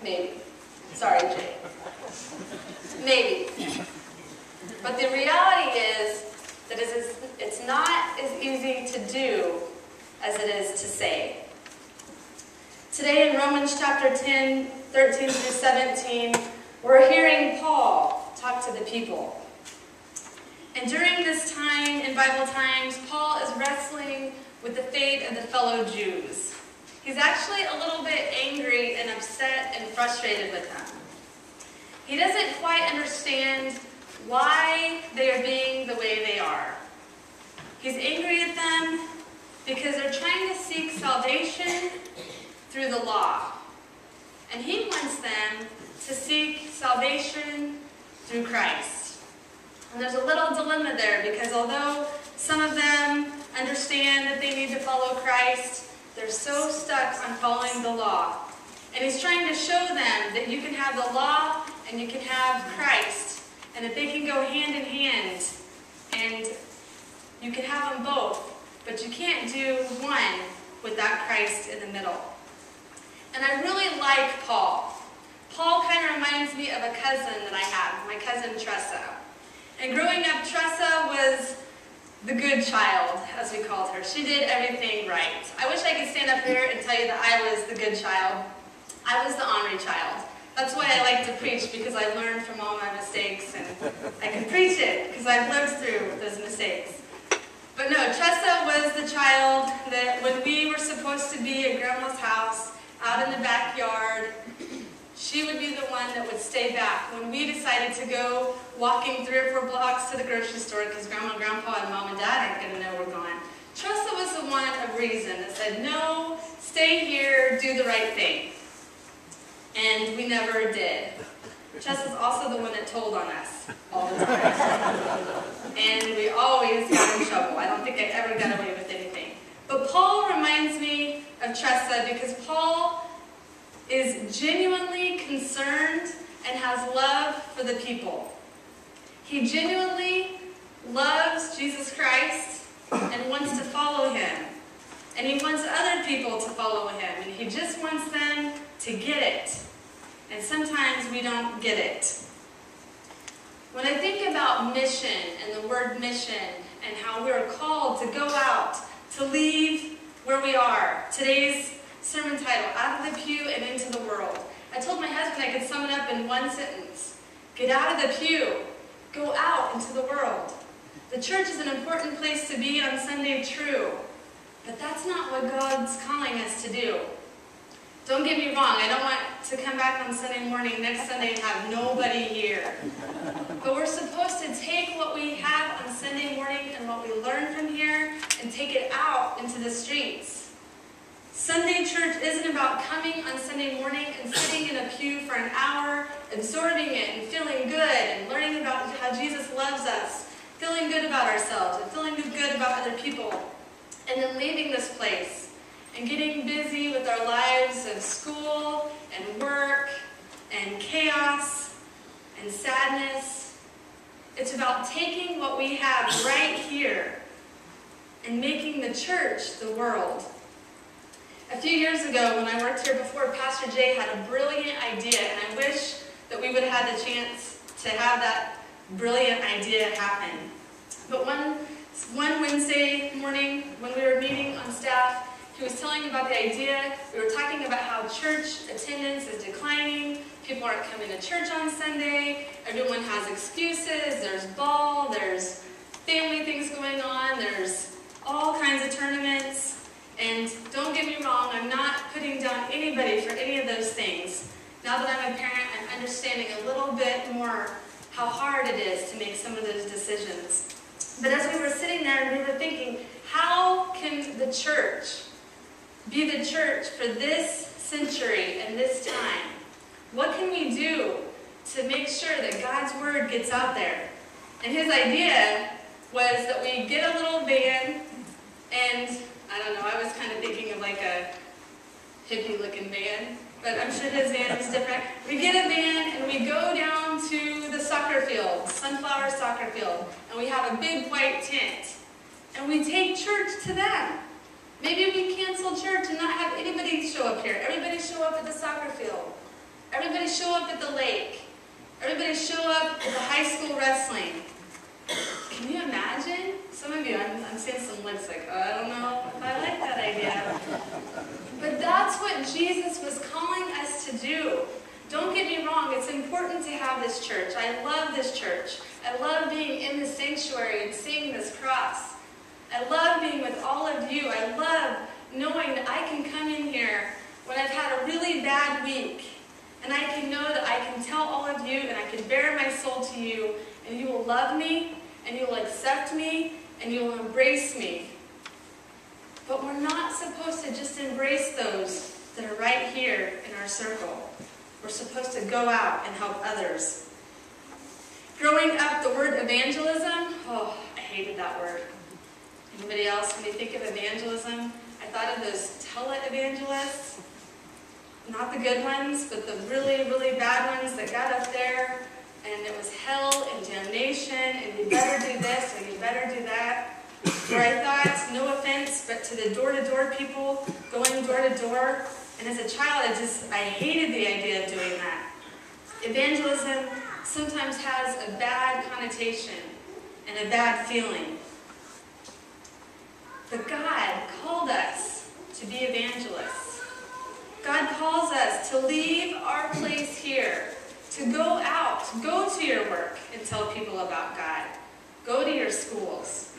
Maybe. Sorry, Jay. Maybe. But the reality is that it's not as easy to do as it is to say. Today in Romans chapter 10, 13 through 17, we're hearing Paul talk to the people. And during this time, in Bible times, Paul is wrestling with the fate of the fellow Jews. He's actually a little bit angry and upset and frustrated with them. He doesn't quite understand why they are being the way they are. He's angry at them because they're trying to seek salvation through the law. And he wants them to seek salvation through Christ. And there's a little dilemma there because although some of them understand that they need to follow Christ, they're so stuck on following the law. And he's trying to show them that you can have the law and you can have Christ, and that they can go hand in hand, and you can have them both, but you can't do one without Christ in the middle. And I really like Paul. Paul kind of reminds me of a cousin that I have, my cousin Tressa. And growing up, Tressa was the good child, as we called her. She did everything right. I wish I could stand up here and tell you that I was the good child. I was the ornery child. That's why I like to preach, because I learned from all my mistakes, and I can preach it because I've lived through those mistakes. But no, Tressa was the child that when we were supposed to be at Grandma's house, out in the backyard, she would be the one that would stay back when we decided to go walking 3 or 4 blocks to the grocery store because Grandma and Grandpa and Mom and Dad aren't going to know we're gone. Tressa was the one of reason that said, no, stay here, do the right thing. And we never did. Tressa's also the one that told on us all the time. And we always got in trouble. I don't think I ever got away with anything. But Paul reminds me of Tressa because Paul is genuinely concerned and has love for the people. He genuinely loves Jesus Christ and wants to follow him. And he wants other people to follow him. And he just wants them to get it. And sometimes we don't get it. When I think about mission and the word mission and how we're called to go out, to leave where we are, today's sermon title, Out of the Pew and Into the World. I told my husband I could sum it up in one sentence. Get out of the pew. Go out into the world. The church is an important place to be on Sunday, true. But that's not what God's calling us to do. Don't get me wrong, I don't want to come back on Sunday morning next Sunday and have nobody here. But we're supposed to take what we have on Sunday morning and what we learn from here and take it out into the streets. Sunday church isn't about coming on Sunday morning and sitting in a pew for an hour, absorbing it and feeling good and learning about how Jesus loves us, feeling good about ourselves and feeling good about other people, and then leaving this place and getting busy with our lives of school and work and chaos and sadness. It's about taking what we have right here and making the church the world. A few years ago, when I worked here before, Pastor Jay had a brilliant idea, and I wish that we would have had the chance to have that brilliant idea happen. But one Wednesday morning, when we were meeting on staff, he was telling about the idea. We were talking about how church attendance is declining. People aren't coming to church on Sunday. Everyone has excuses. There's ball. There's family things going on. There's all kinds of tournaments. And don't get me wrong, I'm not putting down anybody for any of those things. Now that I'm a parent, I'm understanding a little bit more how hard it is to make some of those decisions. But as we were sitting there, we were thinking, how can the church be the church for this century and this time? What can we do to make sure that God's word gets out there? And his idea was that we get a little van, and I don't know, I was kind of thinking of like a hippie-looking van, but I'm sure his van is different. We get a van and we go down to the soccer field, Sunflower Soccer Field, and we have a big white tent, and we take church to them. Maybe we cancel church and not have anybody show up here. Everybody show up at the soccer field. Everybody show up at the lake. Everybody show up at the high school wrestling. Can you imagine? Some of you, I'm seeing some looks like, oh, I don't know if I like that idea. But that's what Jesus was calling us to do. Don't get me wrong, it's important to have this church. I love this church. I love being in the sanctuary and seeing this cross. I love being with all of you. I love knowing that I can come in here when I've had a really bad week, and I can know that I can tell all of you, and I can bare my soul to you, and you will love me, and you will accept me, and you will embrace me. But we're not supposed to just embrace those that are right here in our circle. We're supposed to go out and help others. Growing up, the word evangelism, oh, I hated that word. Anybody else, when you think of evangelism, I thought of those tele-evangelists. Not the good ones, but the really, really bad ones that got up there, and it was hell and damnation, and you better do this, or you better do that. Where I thought, no offense, but to the door-to-door people, going door-to-door, and as a child, I hated the idea of doing that. Evangelism sometimes has a bad connotation and a bad feeling. But God called us to be evangelists. God calls us to leave our place here, to go out, go to your work and tell people about God. Go to your schools.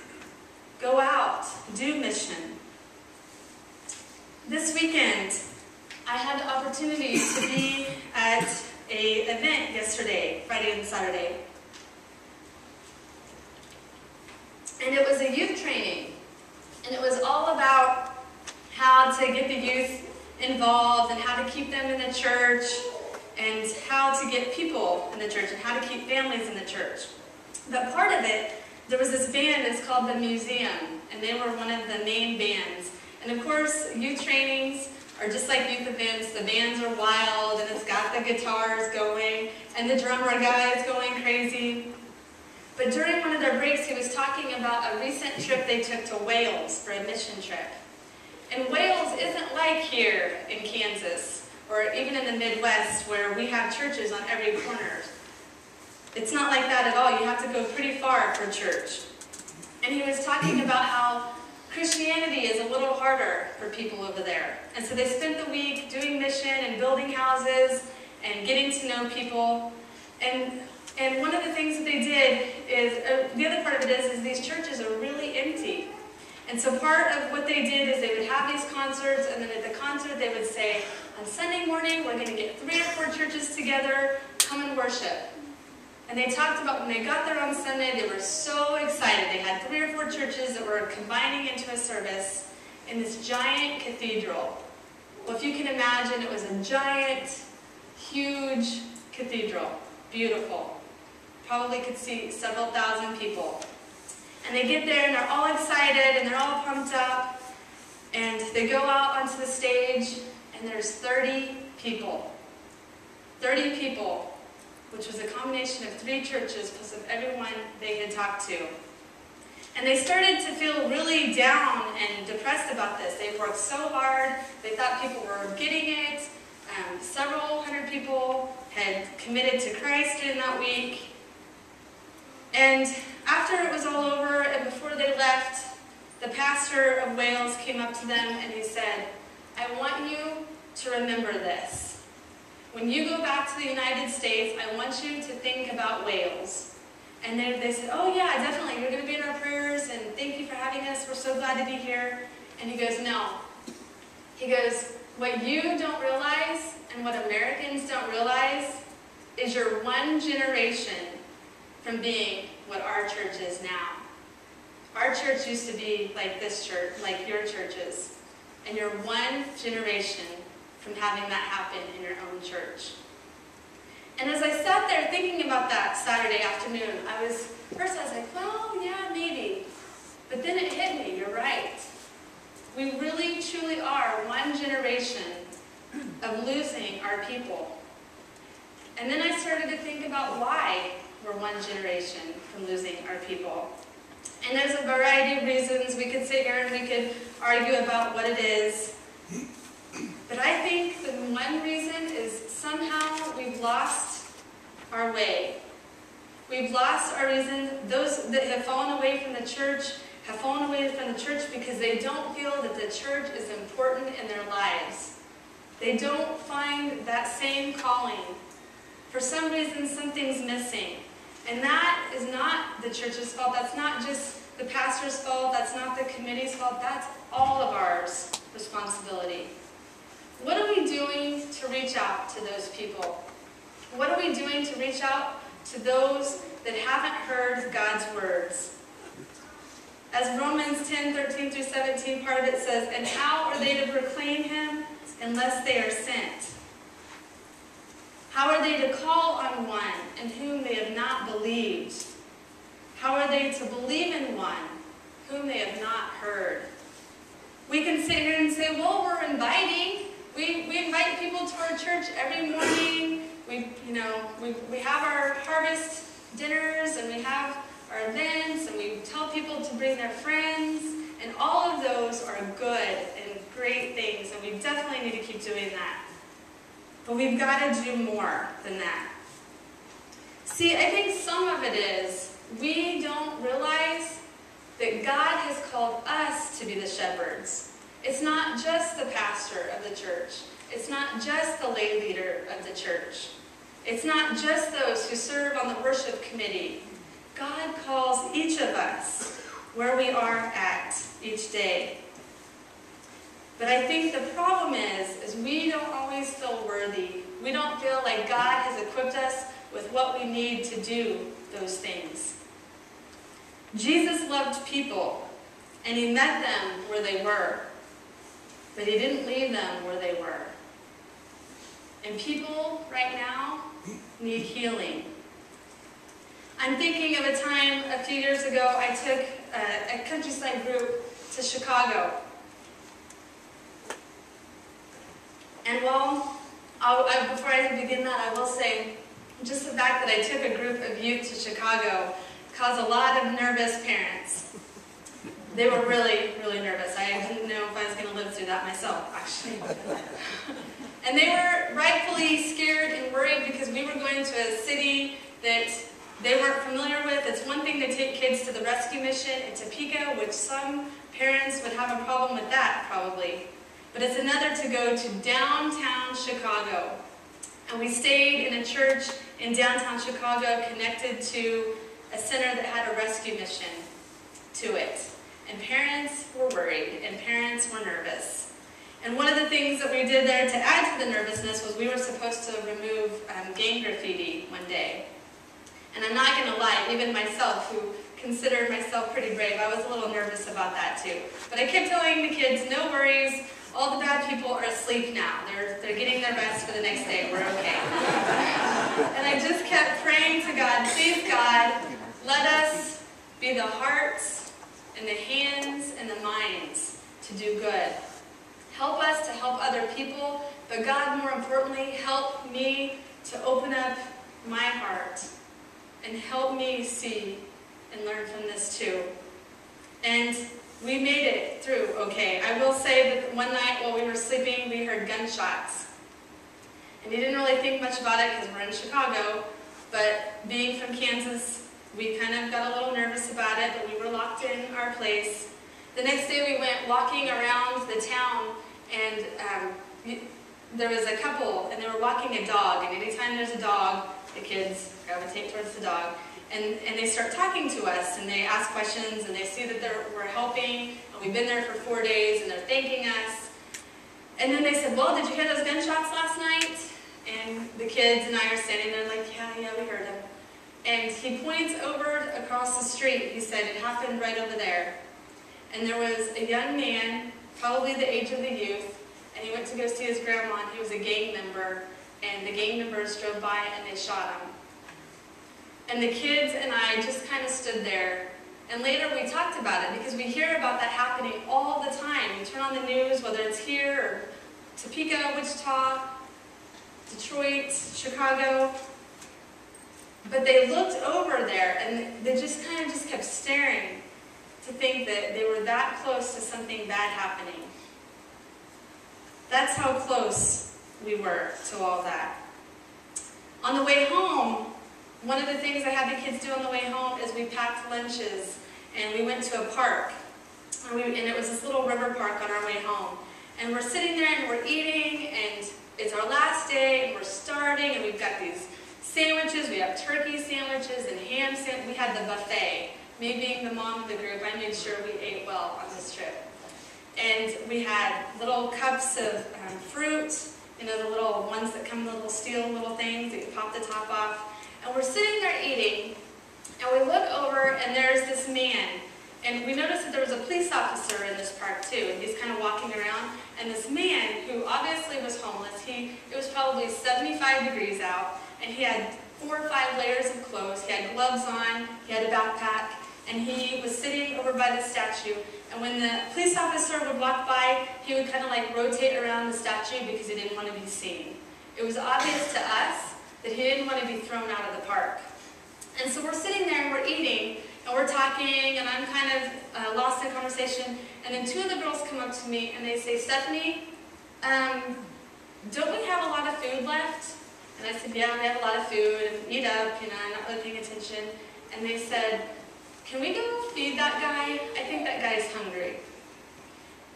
Go out, do mission. This weekend, I had the opportunity to be at an event yesterday, Friday and Saturday. And it was a youth training. And it was all about how to get the youth involved and how to keep them in the church and how to get people in the church and how to keep families in the church. But part of it, there was this band that's called the Museum, and they were one of the main bands. And of course, youth trainings are just like youth events. The bands are wild, and it's got the guitars going, and the drummer guy is going crazy. But during one of their breaks, he was talking about a recent trip they took to Wales for a mission trip. And Wales isn't like here in Kansas, or even in the Midwest, where we have churches on every corner. It's not like that at all. You have to go pretty far for church. And he was talking about how Christianity is a little harder for people over there. And so they spent the week doing mission and building houses and getting to know people. And one of the things that they did is, the other part of it is these churches are really empty. And so part of what they did is they would have these concerts, and then at the concert they would say, on Sunday morning we're going to get 3 or 4 churches together, come and worship. And they talked about when they got there on Sunday, they were so excited. They had 3 or 4 churches that were combining into a service in this giant cathedral. Well, if you can imagine, it was a giant, huge cathedral. Beautiful. Probably could see several thousand people. And they get there and they're all excited and they're all pumped up. And they go out onto the stage and there's 30 people. 30 people, which was a combination of 3 churches plus of everyone they had talked to. And they started to feel really down and depressed about this. They worked so hard. They thought people were getting it. Several hundred people had committed to Christ during that week. And after it was all over and before they left, the pastor of Wales came up to them and he said, I want you to remember this. When you go back to the United States, I want you to think about Wales. And they said, oh yeah, definitely, you're going to be in our prayers, and thank you for having us, we're so glad to be here. And he goes, no. He goes, what you don't realize, and what Americans don't realize, is you're 1 generation from being what our church is now. Our church used to be like this church, like your churches. And you're 1 generation from having that happen in your own church. And as I sat there thinking about that Saturday afternoon, first I was like, well, yeah, maybe. But then it hit me, you're right. We really, truly are 1 generation of losing our people. And then I started to think about why we're 1 generation from losing our people. And there's a variety of reasons. We could sit here and we could argue about what it is. But I think the one reason is somehow our way. We've lost our reason. Those that have fallen away from the church have fallen away from the church because they don't feel that the church is important in their lives. They don't find that same calling. For some reason, something's missing. And that is not the church's fault. That's not just the pastor's fault. That's not the committee's fault. That's all of ours responsibility. What are we doing to reach out to those people? What are we doing to reach out to those that haven't heard God's words? As Romans 10:13-17, part of it says, "And how are they to proclaim him unless they are sent? How are they to call on one in whom they have not believed? How are they to believe in one whom they have not heard?" We can sit here and say, well, we're inviting. We invite people to our church every morning. We have our harvest dinners and we have our events and we tell people to bring their friends. And all of those are good and great things, and we definitely need to keep doing that. But we've got to do more than that. See, I think some of it is we don't realize that God has called us to be the shepherds. It's not just the pastor of the church. It's not just the lay leader of the church. It's not just those who serve on the worship committee. God calls each of us where we are at each day. But I think the problem is we don't always feel worthy. We don't feel like God has equipped us with what we need to do those things. Jesus loved people, and he met them where they were. But he didn't leave them where they were. And people right now need healing. I'm thinking of a time a few years ago I took a countryside group to Chicago. And before I begin that, I will say, just the fact that I took a group of youth to Chicago caused a lot of nervous parents. They were really, really nervous. I didn't know if I was going to live through that myself, actually. And they were rightfully scared and worried because we were going to a city that they weren't familiar with. It's one thing to take kids to the rescue mission in Topeka, which some parents would have a problem with that, probably. But it's another to go to downtown Chicago. And we stayed in a church in downtown Chicago connected to a center that had a rescue mission to it. And parents were worried, and parents were nervous. And one of the things that we did there to add to the nervousness was we were supposed to remove gang graffiti one day. And I'm not going to lie, even myself, who considered myself pretty brave, I was a little nervous about that too. But I kept telling the kids, no worries, all the bad people are asleep now. They're getting their rest for the next day, we're okay. And I just kept praying to God, please God, let us be the hearts and the hands and the minds to do good. Help us to help other people, but God, more importantly, help me to open up my heart and help me see and learn from this too. And we made it through okay. I will say that one night while we were sleeping, we heard gunshots. And we didn't really think much about it because we're in Chicago, but being from Kansas, we kind of got a little nervous about it, but we were locked in our place. The next day we went walking around the town, and there was a couple, and they were walking a dog, and anytime there's a dog, the kids gravitate towards the dog. And they start talking to us, and they ask questions, and they see that we're helping, and we've been there for 4 days, and they're thanking us. And then they said, well, did you hear those gunshots last night? And the kids and I are standing there like, yeah, we heard them. And he points over across the street. He said, it happened right over there. And there was a young man, probably the age of the youth, and he went to go see his grandma, and he was a gang member, and the gang members drove by, and they shot him. And the kids and I just kind of stood there. And later we talked about it because we hear about that happening all the time. You turn on the news, whether it's here or Topeka, Wichita, Detroit, Chicago. But they looked over there and they just kind of kept staring to think that they were that close to something bad happening. That's how close we were to all that. On the way home, One of the things I had the kids do on the way home is we packed lunches and we went to a park. And it was this little river park on our way home. And we're sitting there and we're eating, and it's our last day, and we're starting, and we've got these sandwiches. We have turkey sandwiches and ham sandwiches. We had the buffet. Me being the mom of the group, I made sure we ate well on this trip. And we had little cups of fruit, you know, the little ones that come in the little steel little things that you pop the top off. And we're sitting there eating, and we look over, and there's this man. And we noticed that there was a police officer in this park too, and he's kind of walking around. And this man, who obviously was homeless, it was probably 75 degrees out, and he had 4 or 5 layers of clothes. He had gloves on, he had a backpack, and he was sitting over by the statue. And when the police officer would walk by, he would kind of like rotate around the statue because he didn't want to be seen. It was obvious to us that he didn't want to be thrown out of the park. And so we're sitting there and we're eating, and we're talking, and I'm kind of lost in conversation. And then 2 of the girls come up to me and they say, "Stephanie, don't we have a lot of food left?" And I said, "Yeah, we have a lot of food, and eat up, you know, I'm not really paying attention." And they said, "Can we go feed that guy? I think that guy's hungry."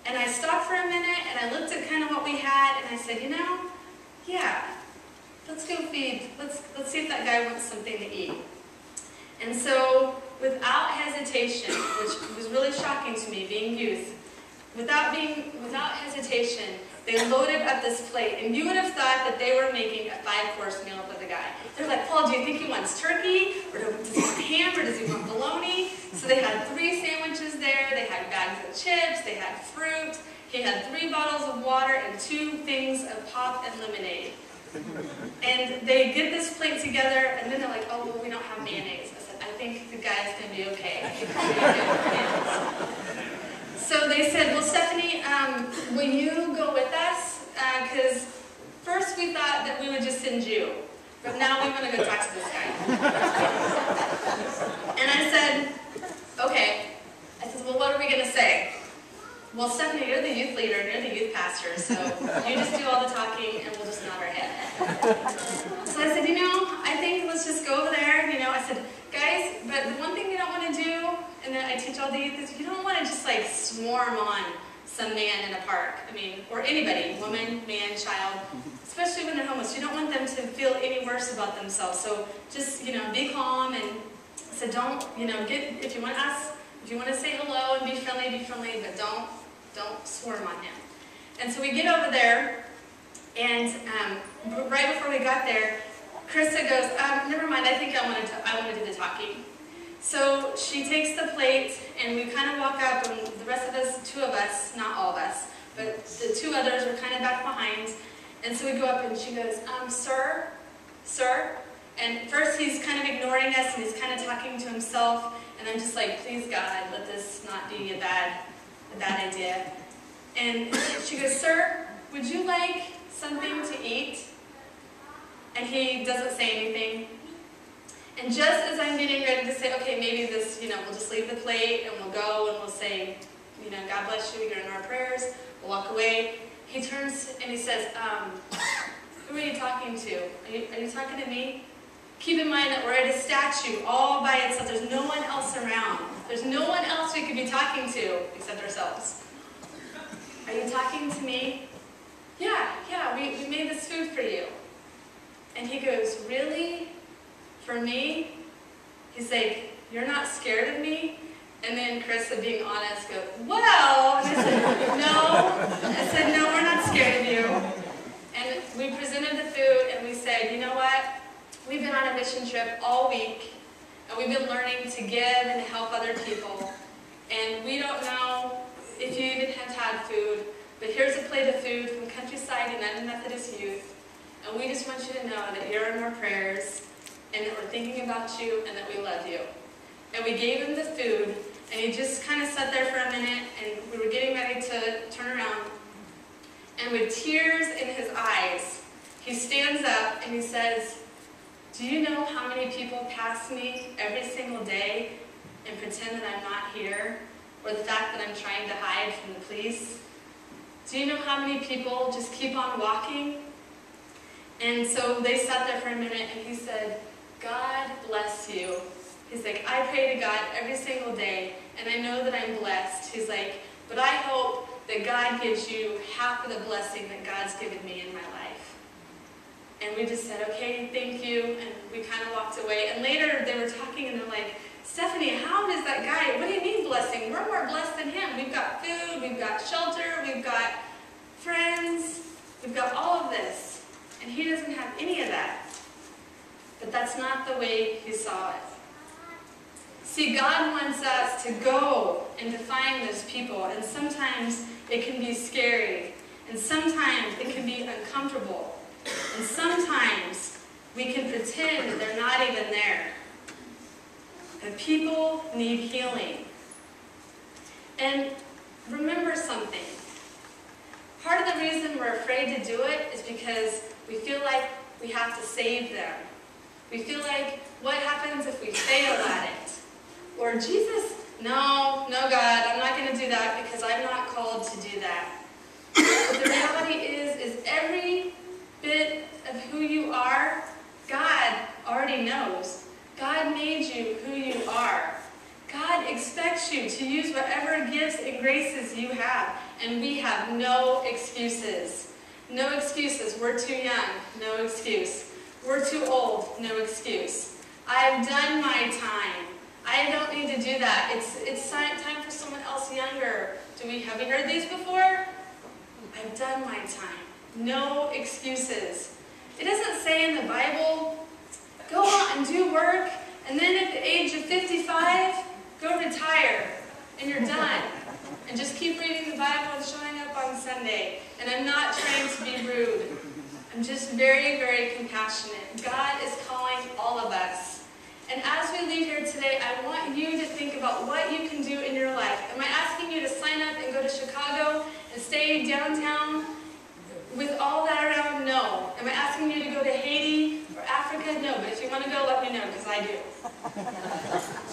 And I stopped for a minute and I looked at kind of what we had, and I said, "You know, yeah, let's go feed, let's see if that guy wants something to eat." And so, without hesitation, which was really shocking to me, being youth, without hesitation, they loaded up this plate, and you would have thought that they were making a 5-course meal for the guy. They're like, "Paul, do you think he wants turkey, or does he want ham, or does he want bologna?" So they had 3 sandwiches there, they had bags of chips, they had fruit, he had 3 bottles of water, and 2 things of pop and lemonade. And they get this plate together, and then they're like, "Oh, well, we don't have mayonnaise." I said, "I think the guy's going to be okay. I think he's going to be good with mayonnaise." So they said, "Well, Stephanie, will you go with us? Because first we thought that we would just send you, but now we want to go talk to this guy." And I said, "Okay." I said, "Well, what are we going to say?" "Well, Stephanie, you're the youth leader and you're the youth pastor, so you just do all the talking and we'll just nod our head." So I said, "You know, I think let's just go over there." You know, I said, "Guys, but the one thing you don't want to do," and then I teach all the youth, is you don't want to just like swarm on some man in a park. I mean, or anybody, woman, man, child, especially when they're homeless. You don't want them to feel any worse about themselves. So just, you know, be calm, and so don't, you know, if you want to say hello and be friendly, but don't swarm on him. And so we get over there, and right before we got there, Krista goes, "Never mind, I think I want to do the talking." So she takes the plate, and we kind of walk up, and the rest of us, 2 of us, not all of us, but the 2 others were kind of back behind. And so we go up, and she goes, Sir? And first he's kind of ignoring us, and he's kind of talking to himself, and I'm just like, "Please God, let this not be a bad idea." And she goes, "Sir, would you like something to eat?" And he doesn't say anything. And just as I'm getting ready to say, "Okay, maybe this, you know, we'll just leave the plate and we'll go and we'll say, you know, God bless you, you're in our prayers, we'll walk away," he turns and he says, "Who are you talking to? Are you talking to me?" Keep in mind that we're at a statue all by itself. There's no one else around. There's no one else we could be talking to except ourselves. "Are you talking to me?" Yeah, we made this food for you." And he goes, "Really? For me?" He's like, "You're not scared of me?" And then Krista, being honest, goes, "Well," and I said, "No, we're not scared of you." And we presented the food, and we said, "You know what? We've been on a mission trip all week, and we've been learning to give and to help other people. And we don't know if you even have had food, but here's a plate of food from Countryside United Methodist Youth, and we just want you to know that you're in our prayers, and that we're thinking about you, and that we love you." And we gave him the food, and he just kind of sat there for a minute, and we were getting ready to turn around. And with tears in his eyes, he stands up and he says, "Do you know how many people pass me every single day and pretend that I'm not here, or the fact that I'm trying to hide from the police? Do you know how many people just keep on walking?" And so they sat there for a minute, and he said, God bless you. He's like, I pray to God every single day, and I know that I'm blessed. He's like, but I hope that God gives you half of the blessing that God's given me in my life. And we just said, okay, thank you, and we kind of walked away. And later they were talking, and they're like, Stephanie, how does that guy, what do you mean blessing? We're more blessed than him. We've got food, we've got shelter, we've got friends, we've got all of this. And he doesn't have any of that. But that's not the way he saw it. See, God wants us to go and to find those people. And sometimes it can be scary. And sometimes it can be uncomfortable. And sometimes we can pretend that they're not even there. And people need healing. And remember something. Part of the reason we're afraid to do it is because we feel like we have to save them. We feel like, what happens if we fail at it? Or, Jesus, no, God, I'm not going to do that because I'm not called to do that. But the reality is every bit of who you are, God already knows. God made you who you are. God expects you to use whatever gifts and graces you have. And we have no excuses. No excuses. We're too young. No excuse. We're too old. No excuse. I've done my time. I don't need to do that. It's time for someone else younger. Have you heard these before? I've done my time. No excuses. It doesn't say in the Bible, go out and do work, and then at the age of 55, go retire, and you're done. And just keep reading the Bible and showing up on Sunday. And I'm not trying to be rude. I'm just very, very compassionate. God is calling all of us. And as we leave here today, I want you to think about what you can do in your life. Am I asking you to sign up and go to Chicago and stay downtown with all that around? No. Am I asking you to go to Haiti or Africa? No. But if you want to go, let me know, because I do.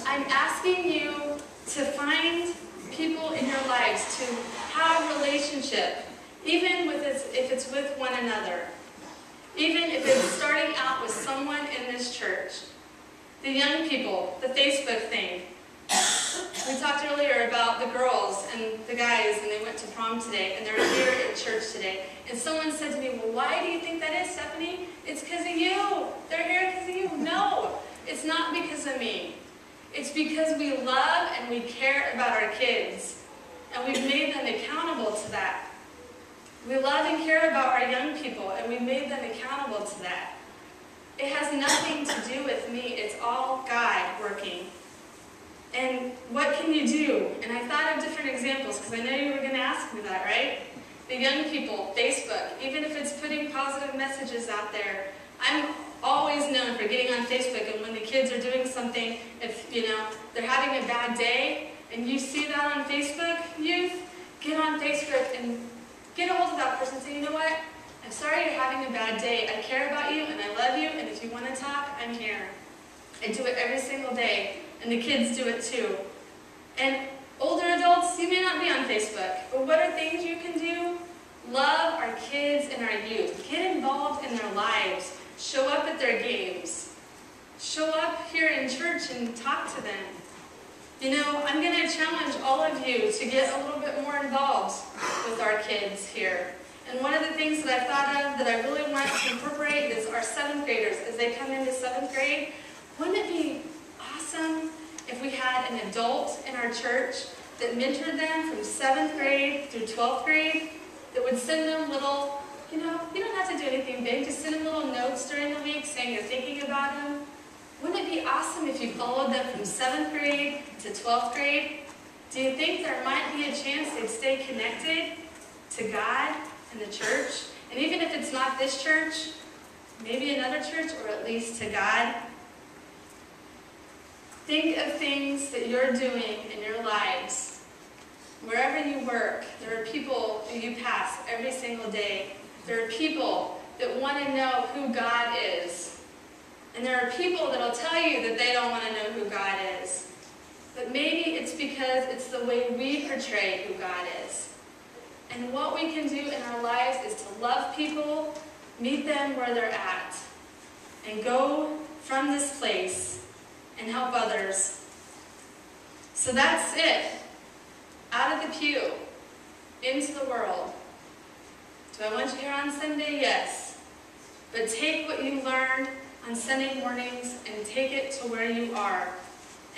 I'm asking you to find people in your lives to have relationship, even if it's with one another. Even if it's starting out with someone in this church. The young people, the Facebook thing. We talked earlier about the girls and the guys, and they went to prom today, and they're here at church today. And someone said to me, well, why do you think that is, Stephanie? It's because of you. They're here because of you. No, it's not because of me. It's because we love and we care about our kids, and we've made them accountable to that. We love and care about our young people, and we've made them accountable to that. It has nothing to do with me. It's all God working. And what can you do? And I thought of different examples, because I know you were going to ask me that, right? The young people, Facebook, even if it's putting positive messages out there. I'm always known for getting on Facebook, and when the kids are doing something, if they're having a bad day, and you see that on Facebook, youth, get on Facebook and get a hold of that person and say, you know what? I'm sorry you're having a bad day. I care about you and I love you, and if you want to talk, I'm here. I do it every single day, and the kids do it too. And older adults, you may not be on Facebook, but what are things you can do? Love our kids and our youth. Get involved in their lives. Show up at their games. Show up here in church and talk to them. I'm going to challenge all of you to get a little bit more involved with our kids here. And one of the things that I thought of that I really want to incorporate is our 7th graders. As they come into 7th grade, wouldn't it be awesome if we had an adult in our church that mentored them from 7th grade through 12th grade, that would send them little, you don't have to do anything big, just send them little notes during the week saying you're thinking about them. Wouldn't it be awesome if you followed them from 7th grade to 12th grade? Do you think there might be a chance they'd stay connected to God and the church? And even if it's not this church, maybe another church, or at least to God. Think of things that you're doing in your lives. Wherever you work, there are people that you pass every single day. There are people that want to know who God is. And there are people that will tell you that they don't want to know who God is. But maybe it's because it's the way we portray who God is. And what we can do in our lives is to love people, meet them where they're at, and go from this place and help others. So that's it. Out of the pew, into the world. Do I want you here on Sunday? Yes. But take what you learned on Sunday mornings and take it to where you are.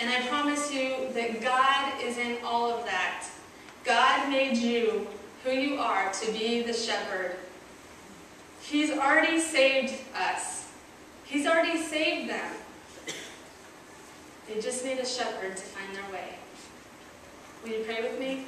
And I promise you that God is in all of that. God made you who you are to be the shepherd. He's already saved us. He's already saved them. They just need a shepherd to find their way. Will you pray with me?